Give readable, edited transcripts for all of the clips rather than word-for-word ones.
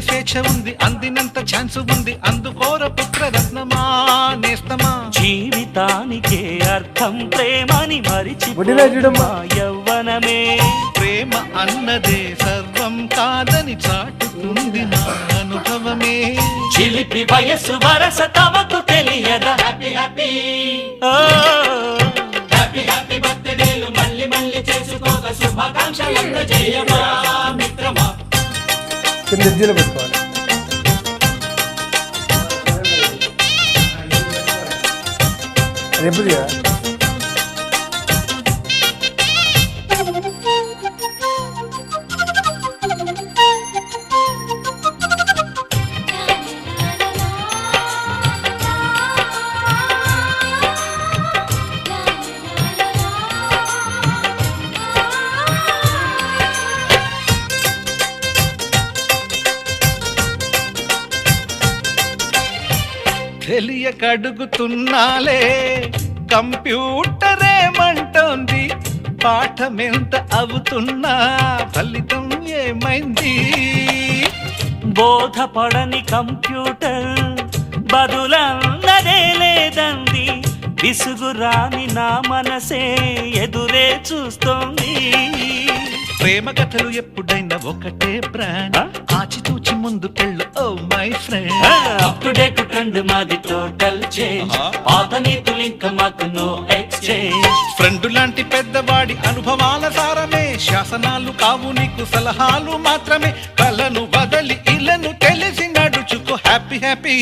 స్వేచ్ఛ ఉంది, అందినంత ఛాన్స్ ఉంది, అందుకోర పుత్రరత్నమా నేస్తమా. జీవితానికే అర్థం ప్రేమని మరిచిపోమా యవ్వనమే. ప్రేమ అన్నదే సర్వం కాదని చాటుతుంది నా అనుభవమే. చిలిపి వయసు వరస తమకు తెలియదా. హ్యాపీ హ్యాపీ హ్యాపీ హ్యాపీ బర్త్డేలు మళ్ళీ మళ్ళీ చేసుకోక శుభాకాంక్షలు అందజేయమా మిత్రమా. పెట్టుకోవాలి. ఎప్పుడు తెలియక అడుగుతున్నాలే, కంప్యూటర్ ఏమంటోంది, పాఠమెంత అవుతున్నా ఫలితం ఏమైంది. బోధపడని కంప్యూటర్ బదులన్నదే లేదంది, విసుగురాని నా మనసే ఎదురే చూస్తోంది. ప్రేమ కథలు ఎప్పుడైనా ఒకటే బ్రాండ్, ఆచితూచి ముందు పెళ్ళు oh my friend. Up to date trend మాది టోటల్ చేంజ్, పాత నీతులు ఇంకా మాకు నో ఎక్స్చేంజ్. ఫ్రెండ్ లాంటి పెద్దవాడి అనుభవాల సారమే, శాసనాలు కావు నీకు సలహాలు మాత్రమే. కలను వదలి ఇలను తెలిసి నడుచుకో హ్యాపీ హ్యాపీ.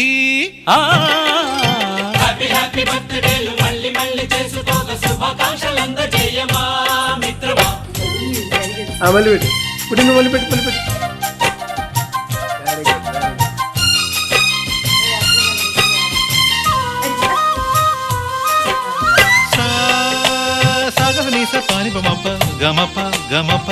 హ్యాపీ హ్యాపీ బర్త్డేలు మళ్ళీ మళ్ళీ చేసుకోక శుభాకాంక్షలు అందజేయమా మిత్రమా. మళ్ళీ పెట్టు పుట్టిన మళ్ళీ పెట్టు మళ్ళీ పెట్టు. సాగ నీస పాని బమప గమప గమప